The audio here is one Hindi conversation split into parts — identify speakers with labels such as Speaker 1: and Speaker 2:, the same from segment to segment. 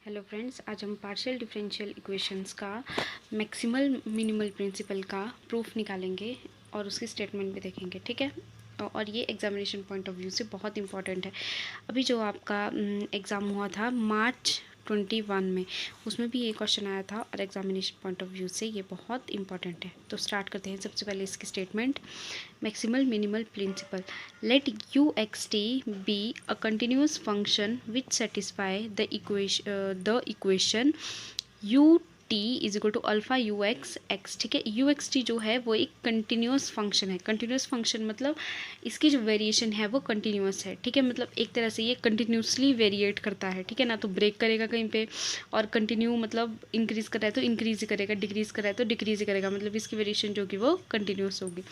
Speaker 1: हेलो फ्रेंड्स, आज हम पार्शियल डिफरेंशियल इक्वेशंस का मैक्सिमल मिनिमल प्रिंसिपल का प्रूफ निकालेंगे और उसकी स्टेटमेंट भी देखेंगे। ठीक है, और ये एग्जामिनेशन पॉइंट ऑफ व्यू से बहुत इंपॉर्टेंट है। अभी जो आपका एग्ज़ाम हुआ था मार्च 21 में, उसमें भी ये क्वेश्चन आया था और एग्जामिनेशन पॉइंट ऑफ व्यू से ये बहुत इंपॉर्टेंट है। तो स्टार्ट करते हैं। सबसे पहले इसकी statement, maximal minimal principle, let uxt be a continuous function which satisfy the equation ut is equal to alpha u x x. ठीक है, यू एक्स टी जो है वो एक कंटिन्यूस फंक्शन है। कंटिन्यूस फंक्शन मतलब इसकी जो वेरिएशन है वो कंटिन्यूस है। ठीक है, मतलब एक तरह से ये कंटिन्यूसली वेरिएट करता है। ठीक है ना, तो ब्रेक करेगा कहीं पे, और कंटिन्यू मतलब इंक्रीज़ कर रहा है तो इंक्रीज़ ही करेगा, डिक्रीज़ कर रहा है तो डिक्रीज़ ही करेगा, मतलब इसकी वेरिएशन जो कि वो कंटिन्यूस होगी।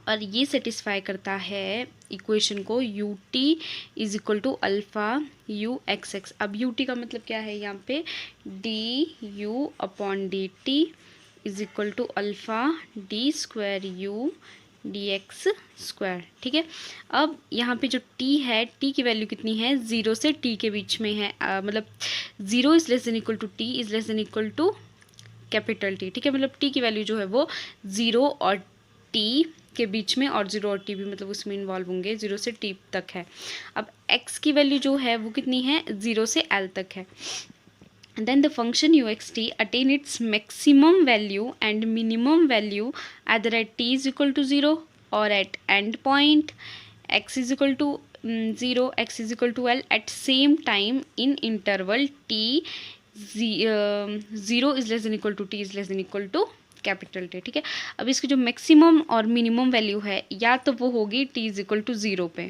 Speaker 1: और ये सेटिस्फाई करता है इक्वेशन को u t is equal to alpha u x x. अब यू टी का मतलब क्या है यहाँ पे, d u upon d t is equal to alpha d square u d x square. ठीक है, अब यहाँ पे जो t है, t की वैल्यू कितनी है, 0 से t के बीच में है। मतलब 0 is less than equal to t is less than equal to capital T। ठीक है, मतलब t की वैल्यू जो है वो 0 और t के बीच में, और 0 और t भी मतलब उसमें इन्वॉल्व होंगे, 0 से t तक है। अब x की वैल्यू जो है वो कितनी है, 0 से l तक है। then the function uxt attain its maximum value and minimum value either at t is equal to 0 or at end point x is equal to 0, x is equal to l at same time in interval t 0 is less than equal to t is less than equal to capital T. ठीक है, अब इसकी जो मैक्सिमम और मिनिमम वैल्यू है या तो वो होगी t इज इक्वल टू 0 पे,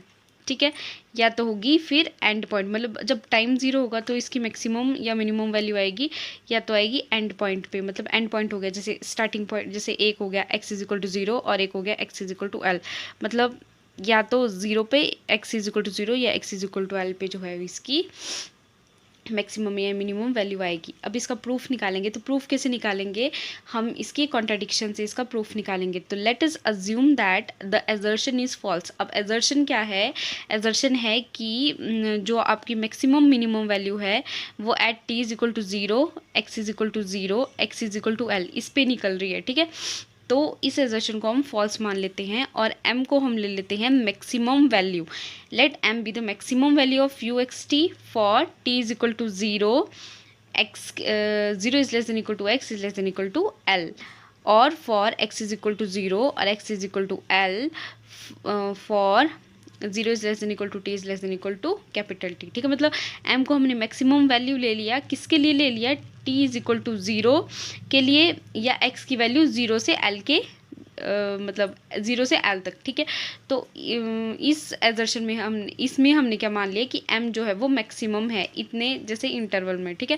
Speaker 1: ठीक है, या तो होगी फिर एंड पॉइंट, मतलब जब टाइम 0 होगा तो इसकी मैक्सिमम या मिनिमम वैल्यू आएगी, या तो आएगी एंड पॉइंट पे। मतलब एंड पॉइंट हो गया जैसे स्टार्टिंग पॉइंट, जैसे एक हो गया x इज इक्वल टू 0 और एक हो गया x is equal to l, मतलब या तो 0 पे x इज इक्वल टू 0 या x is equal to l पे जो है इसकी मैक्सिमम या मिनिमम वैल्यू आएगी। अब इसका प्रूफ निकालेंगे, तो प्रूफ कैसे निकालेंगे, हम इसकी कॉन्ट्राडिक्शन से इसका प्रूफ निकालेंगे। तो let us assume that the assertion is false. अब एजर्शन क्या है, एजर्शन है कि जो आपकी मैक्सिमम मिनिमम वैल्यू है वो at t is equal to 0, x is equal to 0, x is equal to l इस पे निकल रही है। ठीक है, तो इस एजर्शन को हम फॉल्स मान लेते हैं और m को हम ले लेते हैं maximum value. Let m be the maximum value of u x t for t is equal to 0, x 0 is less than equal to x is less than equal to l, और for x is equal to 0 और x is equal to l for 0 is less than equal to t is less than equal to capital T। ठीक है, मतलब m को हमने मैक्सिमम वैल्यू ले लिया, किसके लिए ले लिया, t इज इक्वल टू 0 के लिए, या x की वैल्यू 0 से l के मतलब 0 से l तक। ठीक है, तो इस एजर्शन में हमने क्या मान लिया कि m जो है वो मैक्सिमम है इतने जैसे इंटरवल में। ठीक है,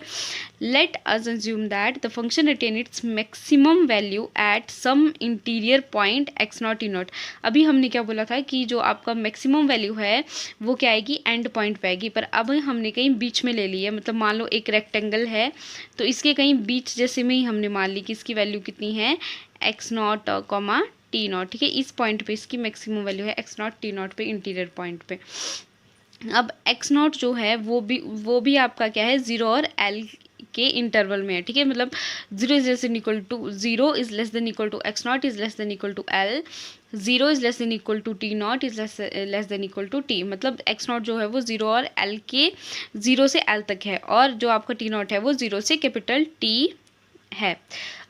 Speaker 1: let us assume that the function attain its maximum value at some interior point x naught e naught. अभी हमने क्या बोला था कि जो आपका मैक्सिमम वैल्यू है वो क्या आएगी, एंड पॉइंट पे आएगी, पर अब हमने कहीं बीच में ले ली है। मतलब मान लो एक रेक्टेंगल है तो इसके कहीं बीच जैसे में ही हमने मान ली कि इसकी वैल्यू कितनी है, x not comma T not. ठीक है, इस पॉइंट पे इसकी मैक्सिमम वैल्यू है एक्स नॉट टी नॉट पे, इंटीरियर पॉइंट पे। अब एक्स नॉट जो है वो भी आपका क्या है, 0 और l के इंटरवल में है। ठीक है, मतलब 0 is less than equal to 0 is less than equal to x naught is less than equal to l, 0 is less than equal to t naught is less than equal to t. मतलब एक्स नॉट जो है वो 0 और l के 0 से l तक है, और जो आपका टी नॉट है वो 0 से कैपिटल T है।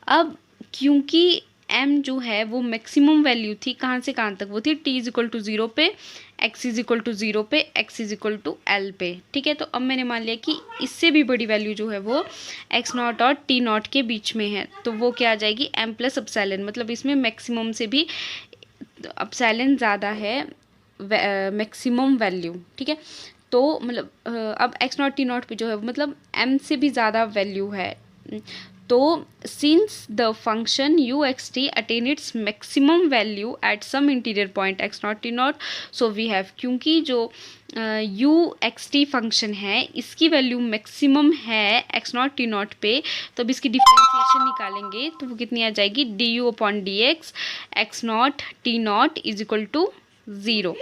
Speaker 1: अब क्योंकि m जो है वो मैक्सिमम वैल्यू थी कहाँ से कहाँ तक, वो थी t इज इक्वल टू 0 पे, x इज इक्वल टू 0 पे, x is equal to l पे। ठीक है, तो अब मैंने मान लिया कि इससे भी बड़ी वैल्यू जो है वो x नॉट और t नॉट के बीच में है, तो वो क्या आ जाएगी, m प्लस अपसाइलन। मतलब इसमें मैक्सिमम से भी अपसाइलन ज़्यादा है मैक्सिमम वैल्यू। ठीक है, तो मतलब अब x नॉट t नॉट पे जो है मतलब m से भी ज़्यादा वैल्यू है। तो since the function u x t attain its maximum value at some interior point x naught t naught, so we have, क्योंकि जो यू एक्स टी फंक्शन है इसकी वैल्यू मैक्सिमम है एक्स नॉट टी नॉट पे, तो अब इसकी डिफरेंशिएशन निकालेंगे तो वो कितनी आ जाएगी, d u upon d x x naught t naught is equal to 0।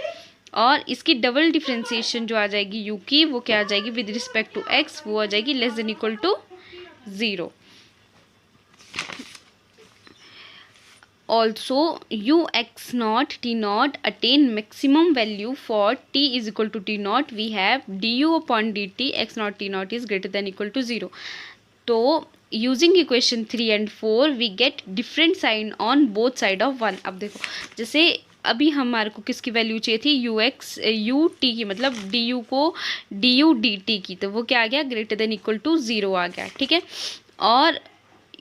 Speaker 1: और इसकी डबल डिफ्रेंसिएशन जो आ जाएगी यू की, वो क्या आ जाएगी विद रिस्पेक्ट टू एक्स, वो आ जाएगी less than equal to 0। Also u x naught t naught attain maximum value for t is equal to t naught. We have du upon dt x naught t naught is greater than equal to 0. तो using equation 3 and 4 we get different sign on both side of 1. अब देखो जैसे अभी हमारे को किसकी वैल्यू चाहिए थी, यू एक्स यू टी की, मतलब डी यू को डी यू डी टी की, तो वो क्या आ गया ग्रेटर देन इक्वल टू 0 आ गया, ठीक है। और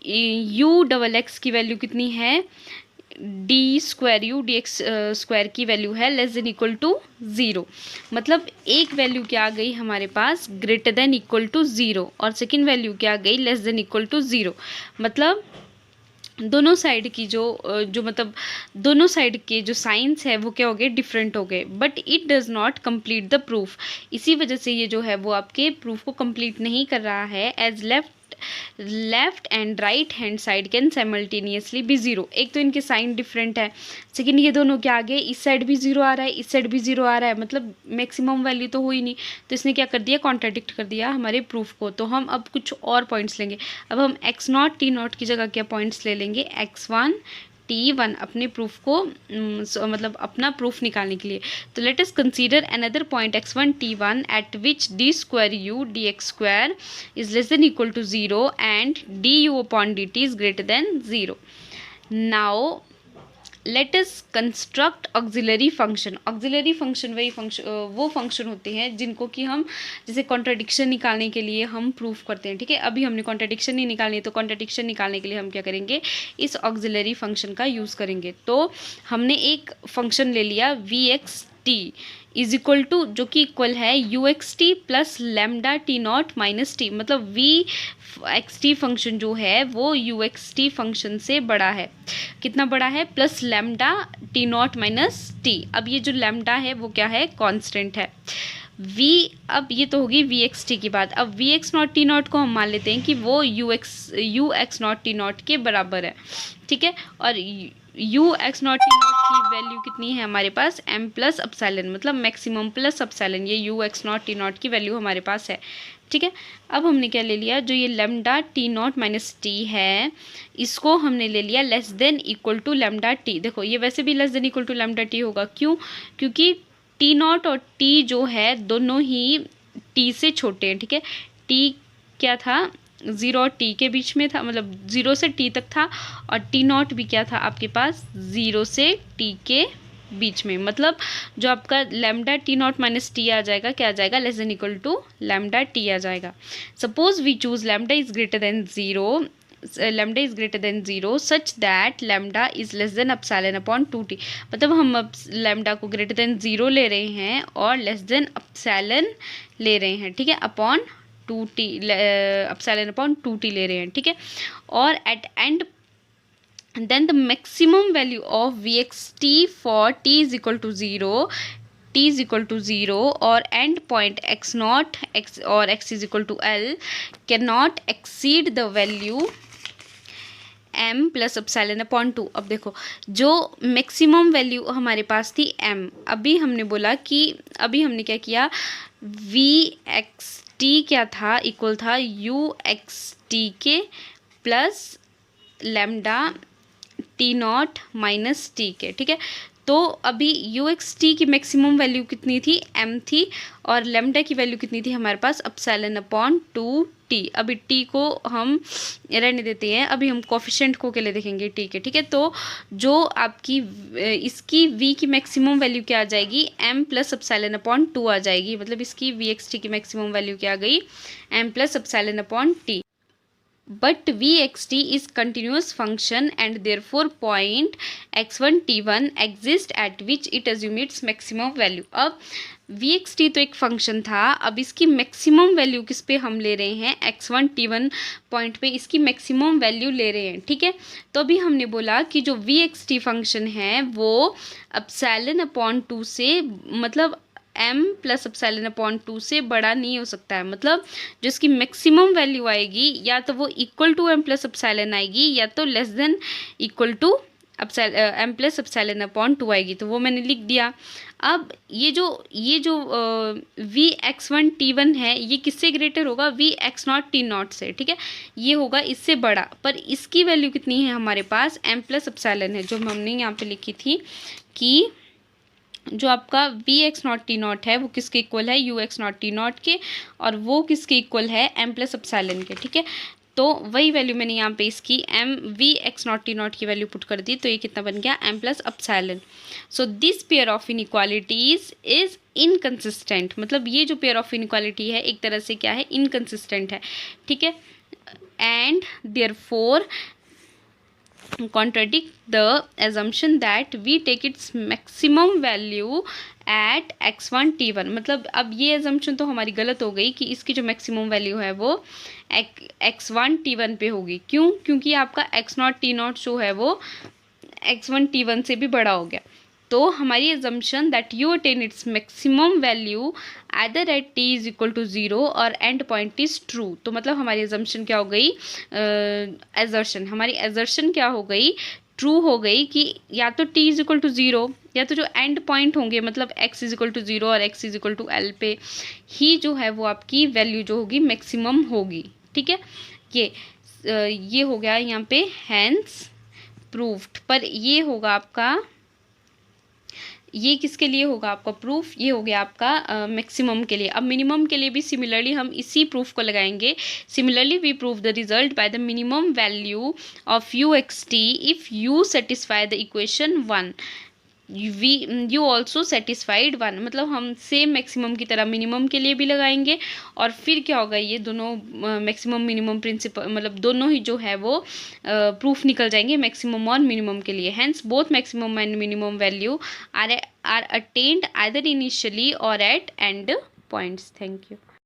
Speaker 1: यू डबल एक्स की वैल्यू कितनी है, D square u d x square की वैल्यू है लेस देन इक्वल टू 0, मतलब एक वैल्यू क्या आ गई हमारे पास ग्रेटर देन इक्वल टू 0 और सेकंड वैल्यू क्या आ गई लेस देन इक्वल टू 0। मतलब दोनों साइड की जो मतलब दोनों साइड के जो साइंस है वो क्या हो गए, डिफरेंट हो गए, but it does not complete the proof. इसी वजह से ये जो है वो आपके प्रूफ को कंप्लीट नहीं कर रहा है, as left and right hand side can simultaneously be 0। एक तो इनके साइन डिफरेंट है, सेकेंड ये दोनों के आगे इस साइड भी 0 आ रहा है, इस साइड भी 0 आ रहा है, मतलब मैक्सिमम वैल्यू तो हुई नहीं, तो इसने क्या कर दिया, कॉन्ट्राडिक्ट कर दिया हमारे प्रूफ को। तो हम अब कुछ और पॉइंट्स लेंगे। अब हम x नॉट टी नॉट की जगह क्या पॉइंट्स ले लेंगे, x1 T1 अपने प्रूफ को मतलब अपना प्रूफ निकालने के लिए। तो let us consider another point x1 T1 at which d square u d x square is less than equal to 0 and d u upon d t is greater than 0। Now let us construct auxiliary function. Auxiliary function वही वो फंक्शन होते हैं जिनको कि हम जैसे कॉन्ट्राडिक्शन निकालने के लिए हम प्रूफ करते हैं, ठीक है। अभी हमने कॉन्ट्राडिक्शन नहीं निकालनी, तो कॉन्ट्राडिक्शन निकालने के लिए हम क्या करेंगे, इस ऑक्सिलरी फंक्शन का यूज़ करेंगे। तो हमने एक फंक्शन ले लिया v x t is equal to, जो कि इक्वल है u x t plus lambda t naught minus t, मतलब वी एक्स टी फंक्शन जो है वो यू एक्स टी फंक्शन से बड़ा है। कितना बड़ा है, plus lambda t naught minus T. अब ये जो लेमडा है वो क्या है, कांस्टेंट है। v, अब ये तो होगी वी एक्स टी की बात। अब v x naught t naught को हम मान लेते हैं कि वो u x naught t naught के बराबर है, ठीक है। और u x naught t naught की वैल्यू कितनी है हमारे पास, m प्लस अपसाइलन, मतलब मैक्सिमम प्लस अपसाइलन, ये u x naught t naught की वैल्यू हमारे पास है, ठीक है। अब हमने क्या ले लिया, जो ये lambda t naught minus t है इसको हमने ले लिया less than equal to lambda t. देखो ये वैसे भी less than equal to lambda t होगा, क्यों, क्योंकि टी नॉट और टी जो है दोनों ही टी से छोटे हैं, ठीक है। टी क्या था, 0 और टी के बीच में था, मतलब 0 से टी तक था, और टी नॉट भी क्या था आपके पास 0 से टी के बीच में, मतलब जो आपका lambda t naught minus t आ जाएगा, क्या आ जाएगा, less than equal to lambda t आ जाएगा। Suppose we choose lambda is greater than 0, lambda is greater than 0 such that lambda is less than epsilon upon 2t, मतलब हम अब लेमडा को ग्रेटर देन 0 ले रहे हैं और लेस देन अपसाइलन ले रहे हैं, ठीक है, upon 2t, epsilon upon 2t ले रहे हैं, ठीक है। और at end then the maximum value of vxt for t is equal to 0, t is equal to 0 or end point x naught x or x is equal to l cannot exceed the value m plus epsilon upon 2। अब देखो जो मैक्सिमम वैल्यू हमारे पास थी m, अभी हमने बोला कि अभी हमने क्या किया, वी एक्स टी क्या था, इक्वल था यू एक्स टी के plus lambda t naught minus T के, ठीक है। तो अभी यू एक्स टी की मैक्सिमम वैल्यू कितनी थी, m थी, और लेमडा की वैल्यू कितनी थी हमारे पास, अपसाइलन अपॉन 2t। अभी t को हम रहने देते हैं, अभी हम कोफिशिएंट को के लिए देखेंगे t के, ठीक है। तो जो आपकी इसकी v की मैक्सिमम वैल्यू क्या आ जाएगी, m प्लस अपसाइलन अपॉन 2 आ जाएगी, मतलब इसकी वी एक्स टी की मैक्सिमम वैल्यू क्या आ गई, m plus epsilon upon t। But vxt is continuous function and therefore point x1 t1 exists at which it assumes its maximum value। अब vxt तो एक फंक्शन था, अब इसकी मैक्सिमम वैल्यू किस पे हम ले रहे हैं, x1 t1 पॉइंट पे इसकी मैक्सिमम वैल्यू ले रहे हैं, ठीक है। तो अभी हमने बोला कि जो vxt फंक्शन है वो अपसाइलन अपॉन 2 से, मतलब m प्लस अपसाइलन अपॉन 2 से बड़ा नहीं हो सकता है, मतलब जो इसकी मैक्सिमम वैल्यू आएगी या तो वो equal to m plus epsilon आएगी या तो less than equal to m plus epsilon upon 2 आएगी, तो वो मैंने लिख दिया। अब ये जो v x one t one है, ये किससे ग्रेटर होगा? V x naught t naught से, ठीक है, ये होगा इससे बड़ा। पर इसकी वैल्यू कितनी है हमारे पास? एम प्लस एप्सिलॉन है, जो हमने यहाँ पे लिखी थी कि जो आपका v x naught t naught है वो किसके इक्वल है? U x naught t naught के, और वो किसके इक्वल है? एम प्लस एप्सिलॉन के, ठीक है। तो वही वैल्यू मैंने यहाँ पे इसकी m v x naught t naught की वैल्यू पुट कर दी, तो ये कितना बन गया? M plus epsilon. So this pair of inequalities is inconsistent, मतलब ये जो पेयर ऑफ इनइक्वालिटी है एक तरह से क्या है? इनकंसिस्टेंट है, ठीक है। And therefore contradict the assumption that we take its maximum value at x1 t1, मतलब अब ये assumption तो हमारी गलत हो गई कि इसकी जो maximum value है वो x1 t1 पे होगी। क्यों? क्योंकि आपका x0 t0 जो है वो x1 t1 से भी बड़ा हो गया। तो हमारी assumption that u attain its maximum value either at t is equal to 0 और end point is true। तो मतलब हमारी assumption क्या हो गई? हमारी assertion क्या हो गई? ट्रू हो गई कि या तो t इज इक्वल टू 0, या तो जो एंड पॉइंट होंगे मतलब x इज इक्वल टू 0 और x is equal to l पे ही जो है वो आपकी वैल्यू जो होगी मैक्सिमम होगी, ठीक है। ये हो गया यहाँ पे हैंस प्रूफ्ड। पर ये होगा आपका, ये किसके लिए होगा आपका प्रूफ? ये हो गया आपका मैक्सिमम के लिए। अब मिनिमम के लिए भी सिमिलरली हम इसी प्रूफ को लगाएंगे। Similarly we prove the result by the minimum value of u x t if u satisfy the equation 1 u also satisfied 1, मतलब हम सेम मैक्सिमम की तरह मिनिमम के लिए भी लगाएंगे। और फिर क्या होगा? ये दोनों मैक्सिमम मिनिमम प्रिंसिपल मतलब दोनों ही जो है वो प्रूफ निकल जाएंगे मैक्सिमम और मिनिमम के लिए। Hence both maximum and minimum value are attained either initially और at end points. Thank you.